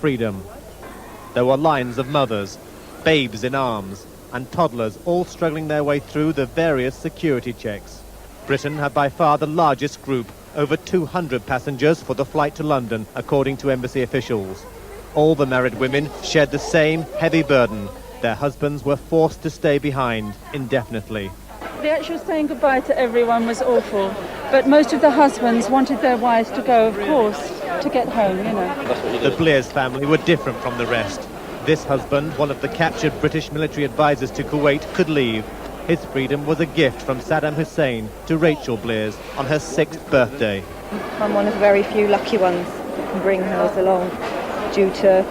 freedom. There were lines of mothers, babes in arms, and toddlers all struggling their way through the various security checks. Britain had by far the largest group, over 200 passengers for the flight to London, according to embassy officials. All the married women shared the same heavy burden. Their husbands were forced to stay behind indefinitely. The actual saying goodbye to everyone was awful, but most of the husbands wanted their wives to go, of course, to get home, you know. The Blairs family were different from the rest. This husband, one of the captured British military advisors to Kuwait, could leave. His freedom was a gift from Saddam Hussein to Rachel Blairs on her 6th birthday. I'm one of the very few lucky ones who can bring hers along due to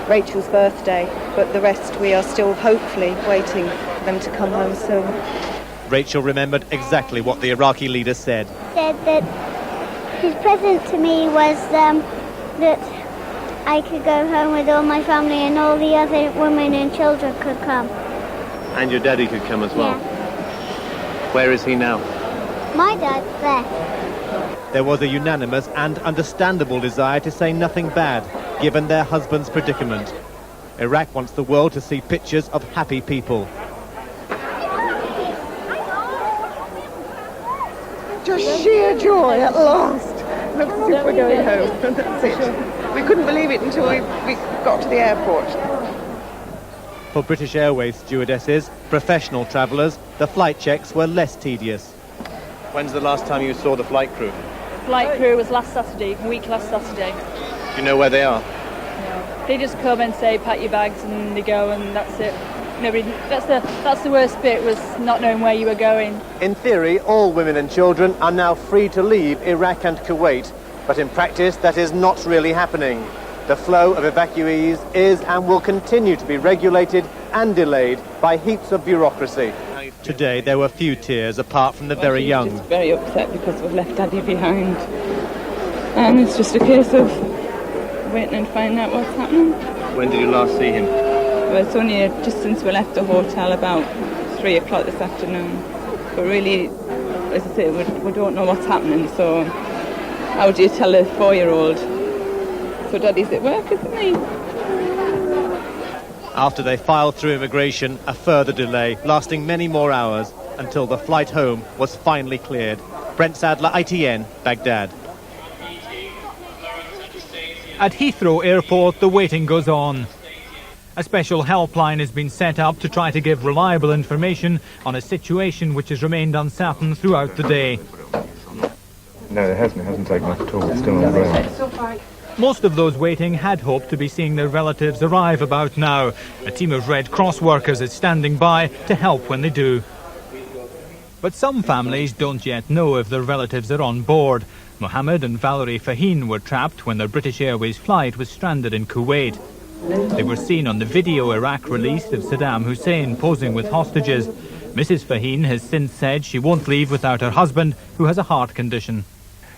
Rachel's birthday, but the rest we are still hopefully waiting for them to come home soon. Rachel remembered exactly what the Iraqi leader said. Said that his present to me was that I could go home with all my family and all the other women and children could come. And your daddy could come as well? Yeah. Where is he now? My dad's there. There was a unanimous and understandable desire to say nothing bad, given their husband's predicament. Iraq wants the world to see pictures of happy people. Just sheer joy at last. Looks as if we're going home. That's it. We couldn't believe it until we got to the airport. For British Airways stewardesses, professional travellers, the flight checks were less tedious. When's the last time you saw the flight crew? Flight crew was last Saturday, a week last Saturday. Do you know where they are? No. They just come and say, pack your bags, and they go, and that's it. Nobody. That's the worst bit, was not knowing where you were going. In theory, all women and children are now free to leave Iraq and Kuwait, but in practice that is not really happening. The flow of evacuees is and will continue to be regulated and delayed by heaps of bureaucracy. Today there were few tears apart from the very young. Just very upset because we've left Daddy behind. And it's just a case of waiting and finding out what's happening. When did you last see him? Well, it's only just since we left the hotel about 3 o'clock this afternoon. But really, as I say, we don't know what's happening, so how do you tell a 4-year-old? So Daddy's at work, isn't he? After they filed through immigration, a further delay, lasting many more hours, until the flight home was finally cleared. Brent Sadler, ITN, Baghdad. At Heathrow Airport, the waiting goes on. A special helpline has been set up to try to give reliable information on a situation which has remained uncertain throughout the day. No, it hasn't. It hasn't taken off at all. It's still on the ground. Most of those waiting had hoped to be seeing their relatives arrive about now. A team of Red Cross workers is standing by to help when they do. But some families don't yet know if their relatives are on board. Mohammed and Valerie Faheen were trapped when their British Airways flight was stranded in Kuwait. They were seen on the video Iraq released of Saddam Hussein posing with hostages. Mrs. Faheen has since said she won't leave without her husband, who has a heart condition.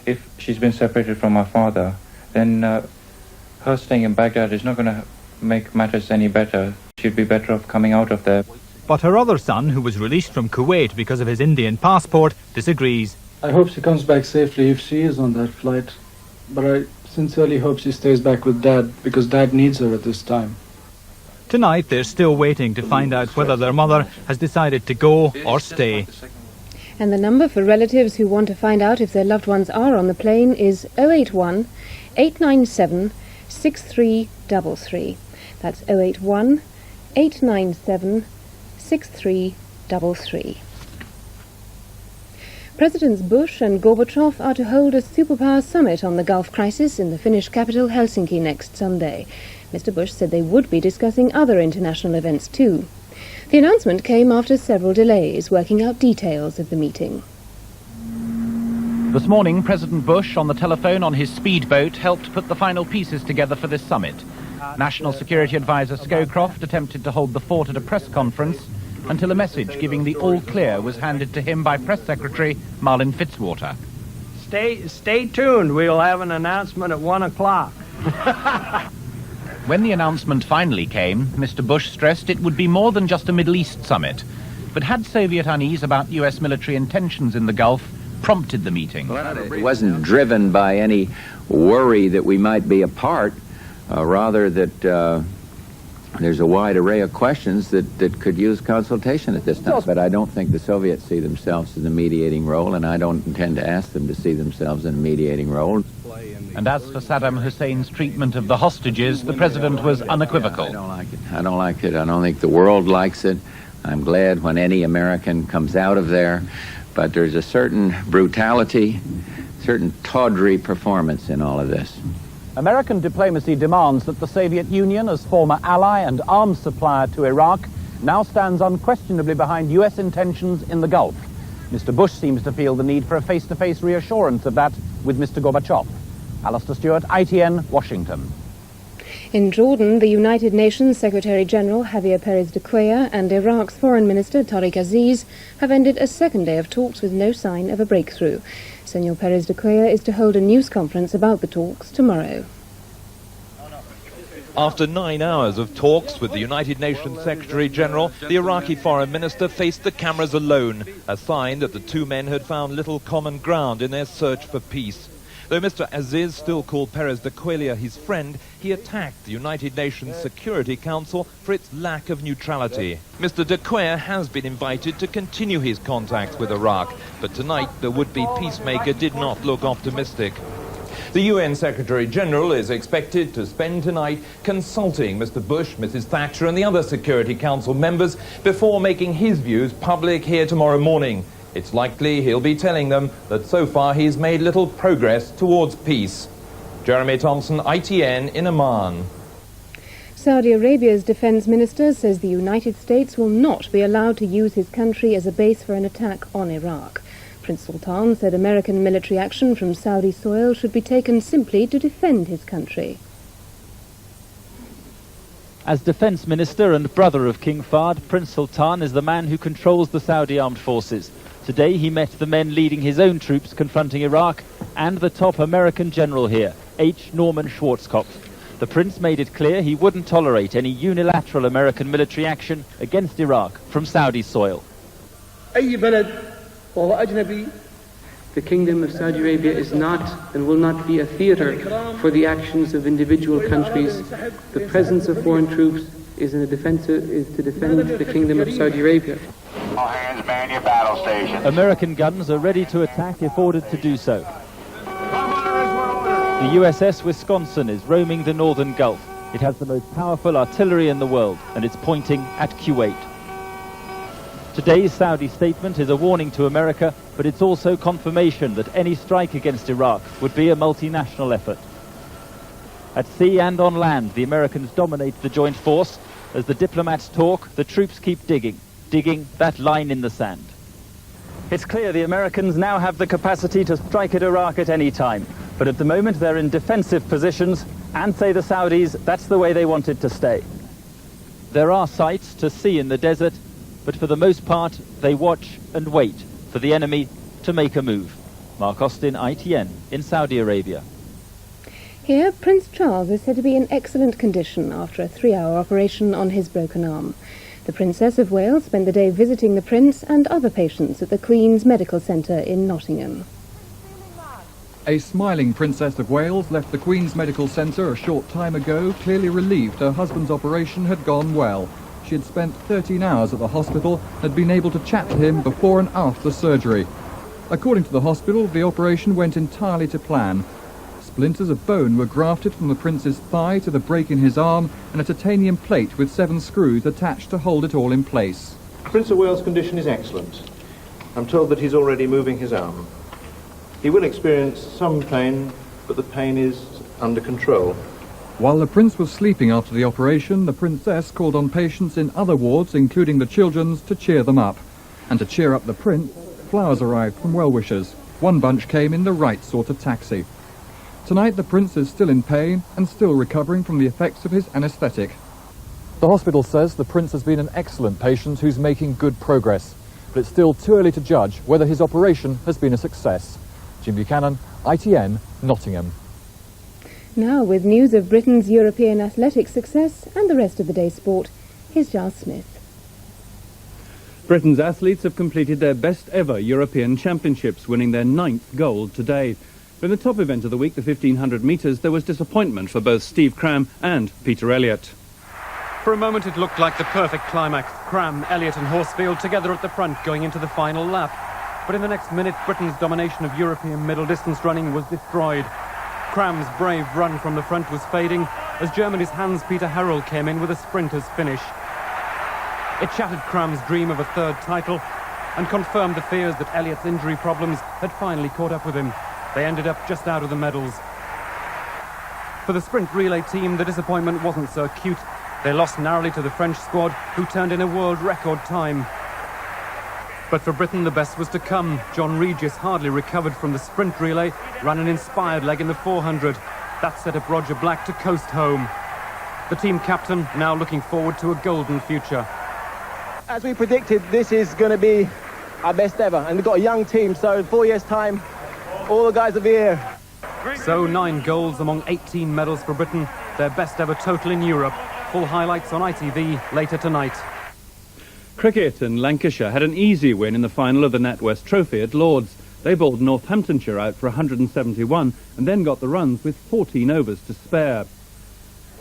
If she's been separated from her father, then her staying in Baghdad is not going to make matters any better. She'd be better off coming out of there. But her other son, who was released from Kuwait because of his Indian passport, disagrees. I hope she comes back safely if she is on that flight. But I sincerely hope she stays back with Dad, because Dad needs her at this time. Tonight, they're still waiting to find out whether their mother has decided to go or stay. And the number for relatives who want to find out if their loved ones are on the plane is 081 897 6333. That's 081 897 6333. Presidents Bush and Gorbachev are to hold a superpower summit on the Gulf crisis in the Finnish capital Helsinki next Sunday. Mr. Bush said they would be discussing other international events too. The announcement came after several delays, working out details of the meeting. This morning, President Bush, on the telephone on his speedboat, helped put the final pieces together for this summit. National Security Advisor Scowcroft attempted to hold the fort at a press conference until a message giving the all-clear was handed to him by Press Secretary Marlin Fitzwater. Stay tuned. We'll have an announcement at 1 o'clock. When the announcement finally came, Mr. Bush stressed it would be more than just a Middle East summit. But had Soviet unease about U.S. military intentions in the Gulf prompted the meeting? It wasn't driven by any worry that we might be apart, rather that there's a wide array of questions that could use consultation at this time. But I don't think the Soviets see themselves in a mediating role, and I don't intend to ask them to see themselves in a mediating role. And as for Saddam Hussein's treatment of the hostages, the president was unequivocal. I don't like it. I don't like it. I don't think the world likes it. I'm glad when any American comes out of there, but there's a certain brutality, certain tawdry performance in all of this. American diplomacy demands that the Soviet Union, as former ally and arms supplier to Iraq, now stands unquestionably behind US intentions in the Gulf. Mr. Bush seems to feel the need for a face-to-face reassurance of that with Mr. Gorbachev. Alistair Stewart, ITN, Washington. In Jordan, the United Nations Secretary-General Javier Perez de Cuellar and Iraq's Foreign Minister Tariq Aziz have ended a second day of talks with no sign of a breakthrough. Senor Perez de Cuellar is to hold a news conference about the talks tomorrow. After 9 hours of talks with the United Nations Secretary-General, the Iraqi Foreign Minister faced the cameras alone, a sign that the two men had found little common ground in their search for peace. Though Mr. Aziz still called Perez de Cuellar his friend, he attacked the United Nations Security Council for its lack of neutrality. Mr. de Cuellar has been invited to continue his contacts with Iraq, but tonight the would-be peacemaker did not look optimistic. The UN Secretary-General is expected to spend tonight consulting Mr. Bush, Mrs. Thatcher and the other Security Council members before making his views public here tomorrow morning. It's likely he'll be telling them that so far he's made little progress towards peace. Jeremy Thompson, ITN in Amman. Saudi Arabia's defense minister says the United States will not be allowed to use his country as a base for an attack on Iraq. Prince Sultan said American military action from Saudi soil should be taken simply to defend his country. As defense minister and brother of King Fahd, Prince Sultan is the man who controls the Saudi armed forces. Today he met the men leading his own troops confronting Iraq and the top American general here, H. Norman Schwarzkopf. The prince made it clear he wouldn't tolerate any unilateral American military action against Iraq from Saudi soil. The Kingdom of Saudi Arabia is not and will not be a theatre for the actions of individual countries. The presence of foreign troops is to defend the Kingdom of Saudi Arabia. All hands man your battle station. American guns are ready to attack if ordered to do so. The USS Wisconsin is roaming the northern Gulf. It has the most powerful artillery in the world, and it's pointing at Kuwait. Today's Saudi statement is a warning to America, but it's also confirmation that any strike against Iraq would be a multinational effort. At sea and on land, the Americans dominate the joint force. As the diplomats talk, the troops keep digging that line in the sand. It's clear the Americans now have the capacity to strike at Iraq at any time, but at the moment they're in defensive positions, and say the Saudis, that's the way they want it to stay. There are sights to see in the desert, but for the most part they watch and wait for the enemy to make a move. Mark Austin, ITN, in Saudi Arabia. Here, Prince Charles is said to be in excellent condition after a 3-hour operation on his broken arm. The Princess of Wales spent the day visiting the Prince and other patients at the Queen's Medical Centre in Nottingham. A smiling Princess of Wales left the Queen's Medical Centre a short time ago, clearly relieved her husband's operation had gone well. She had spent 13 hours at the hospital and had been able to chat to him before and after surgery. According to the hospital, the operation went entirely to plan. Splinters of bone were grafted from the prince's thigh to the break in his arm, and a titanium plate with 7 screws attached to hold it all in place. Prince of Wales' condition is excellent. I'm told that he's already moving his arm. He will experience some pain, but the pain is under control. While the prince was sleeping after the operation, the princess called on patients in other wards, including the children's, to cheer them up. And to cheer up the prince, flowers arrived from well-wishers. One bunch came in the right sort of taxi. Tonight the prince is still in pain and still recovering from the effects of his anaesthetic. The hospital says the prince has been an excellent patient who's making good progress, but it's still too early to judge whether his operation has been a success. Jim Buchanan, ITN, Nottingham. Now, with news of Britain's European athletic success and the rest of the day's sport, here's Giles Smith. Britain's athletes have completed their best ever European Championships, winning their 9th gold today. In the top event of the week, the 1500 metres, there was disappointment for both Steve Cram and Peter Elliott. For a moment it looked like the perfect climax. Cram, Elliott and Horsfield together at the front going into the final lap. But in the next minute, Britain's domination of European middle distance running was destroyed. Cram's brave run from the front was fading as Germany's Hans-Peter Harrell came in with a sprinter's finish. It shattered Cram's dream of a third title and confirmed the fears that Elliott's injury problems had finally caught up with him. They ended up just out of the medals. For the sprint relay team, the disappointment wasn't so acute. They lost narrowly to the French squad, who turned in a world record time. But for Britain, the best was to come. John Regis hardly recovered from the sprint relay, ran an inspired leg in the 400. That set up Roger Black to coast home. The team captain now looking forward to a golden future. As we predicted, this is going to be our best ever, and we've got a young team, so in 4 years' time, all the guys will be here. So 9 golds among 18 medals for Britain, their best ever total in Europe. Full highlights on ITV later tonight. Cricket, and Lancashire had an easy win in the final of the NatWest Trophy at Lord's. They bowled Northamptonshire out for 171 and then got the runs with 14 overs to spare.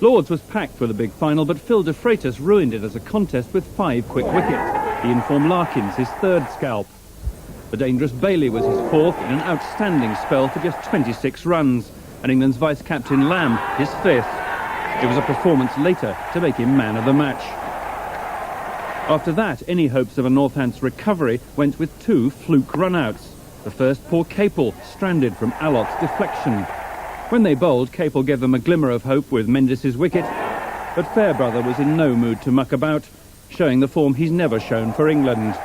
Lord's was packed for the big final, but Phil de Freitas ruined it as a contest with 5 quick wickets. He informed Larkins his third scalp. The dangerous Bailey was his fourth in an outstanding spell for just 26 runs, and England's vice-captain Lamb his fifth. It was a performance later to make him man of the match. After that, any hopes of a Northants recovery went with 2 fluke runouts. The first, poor Capel, stranded from Allott's deflection. When they bowled, Capel gave them a glimmer of hope with Mendes' wicket, but Fairbrother was in no mood to muck about, showing the form he's never shown for England.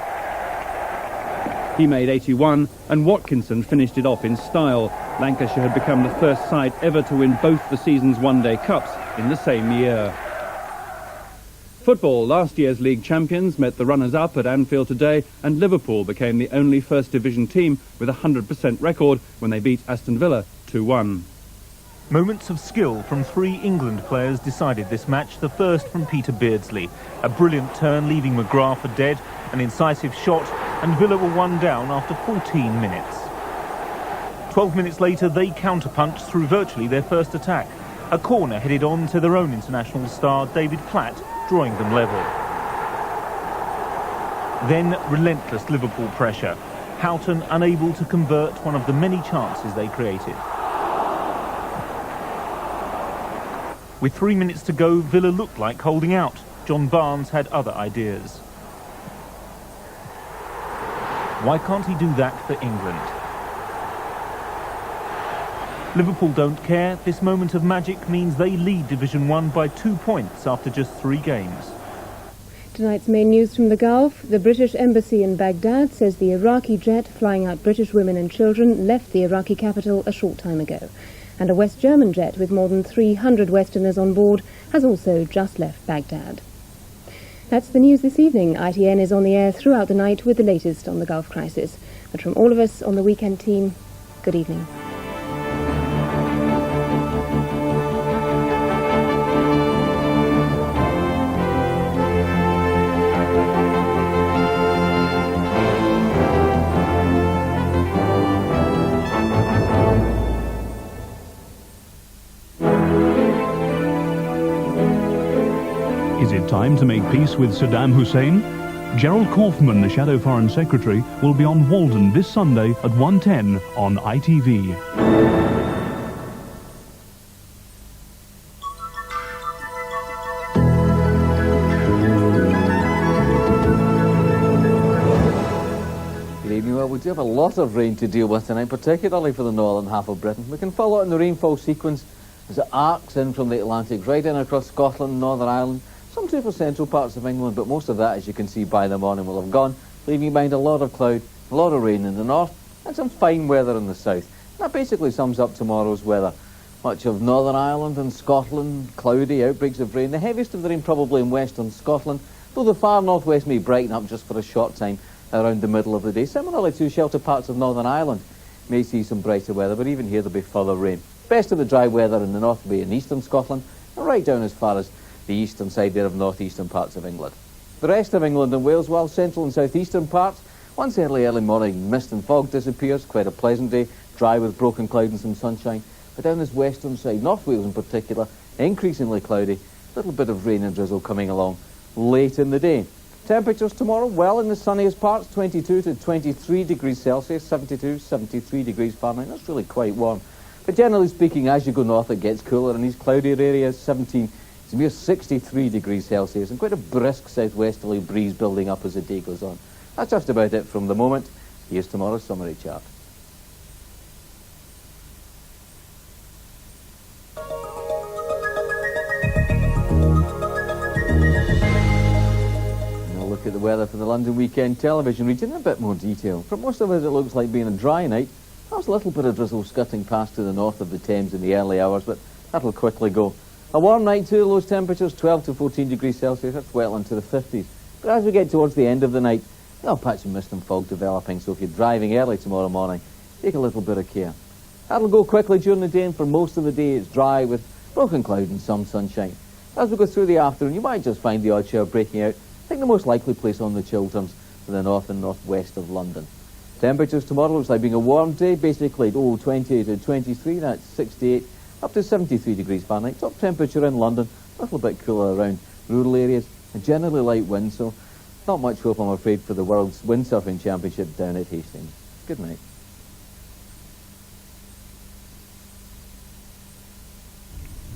He made 81, and Watkinson finished it off in style. Lancashire had become the first side ever to win both the season's one-day cups in the same year. Football, last year's league champions met the runners-up at Anfield today, and Liverpool became the only First Division team with a 100% record when they beat Aston Villa 2-1. Moments of skill from 3 England players decided this match, the first from Peter Beardsley. A brilliant turn leaving McGrath for dead, an incisive shot, and Villa were 1 down after 14 minutes. 12 minutes later, they counterpunched through virtually their first attack. A corner headed on to their own international star, David Platt, drawing them level. Then relentless Liverpool pressure. Houghton unable to convert one of the many chances they created. With 3 minutes to go, Villa looked like holding out. John Barnes had other ideas. Why can't he do that for England? Liverpool don't care. This moment of magic means they lead Division 1 by 2 points after just 3 games. Tonight's main news from the Gulf. The British Embassy in Baghdad says the Iraqi jet flying out British women and children left the Iraqi capital a short time ago. And a West German jet with more than 300 Westerners on board has also just left Baghdad. That's the news this evening. ITN is on the air throughout the night with the latest on the Gulf crisis. But from all of us on the weekend team, good evening. Is it time to make peace with Saddam Hussein? Gerald Kaufman, the Shadow Foreign Secretary, will be on Walden this Sunday at 1:10 on ITV. Good evening. Well, we do have a lot of rain to deal with tonight, particularly for the northern half of Britain. We can follow it in the rainfall sequence as it arcs in from the Atlantic right in across Scotland, Northern Ireland, some too for central parts of England, but most of that, as you can see by the morning, will have gone, leaving behind a lot of cloud, a lot of rain in the north, and some fine weather in the south. And that basically sums up tomorrow's weather. Much of Northern Ireland and Scotland, cloudy, outbreaks of rain. The heaviest of the rain probably in western Scotland, though the far northwest may brighten up just for a short time around the middle of the day. Similarly to sheltered parts of Northern Ireland may see some brighter weather, but even here there'll be further rain. Best of the dry weather in the north will be in eastern Scotland, and right down as far as the eastern side there of northeastern parts of England. The rest of England and Wales, while central and southeastern parts, once early morning mist and fog disappears, quite a pleasant day. dry with broken cloud and some sunshine. But down this western side, North Wales in particular, increasingly cloudy, a little bit of rain and drizzle coming along late in the day. Temperatures tomorrow, well in the sunniest parts, 22 to 23 degrees Celsius, 72, 73 degrees Fahrenheit. That's really quite warm. But generally speaking, as you go north, it gets cooler. In these cloudier areas, 17 to mere 63 degrees Celsius, and quite a brisk southwesterly breeze building up as the day goes on. That's just about it from the moment. Here's tomorrow's summary chart. Look at the weather for the London Weekend Television region in a bit more detail. For most of us it looks like being a dry night. There's a little bit of drizzle skirting past to the north of the Thames in the early hours, but that'll quickly go. A warm night too, lowest temperatures 12 to 14 degrees Celsius, that's well into the 50s. But as we get towards the end of the night, there'll patch of mist and fog developing, so if you're driving early tomorrow morning, take a little bit of care. That'll go quickly during the day, and for most of the day it's dry with broken cloud and some sunshine. As we go through the afternoon, you might just find the odd shower breaking out. I think the most likely place on the chill terms for the north and northwest of London. Temperatures tomorrow looks like being a warm day, basically 20 to 23, that's 68, up to 73 degrees Fahrenheit. Top temperature in London, a little bit cooler around rural areas, and generally light wind, so not much hope, I'm afraid, for the World's Windsurfing Championship down at Hastings. Good night.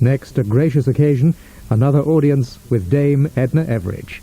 Next, a gracious occasion, another audience with Dame Edna Everage.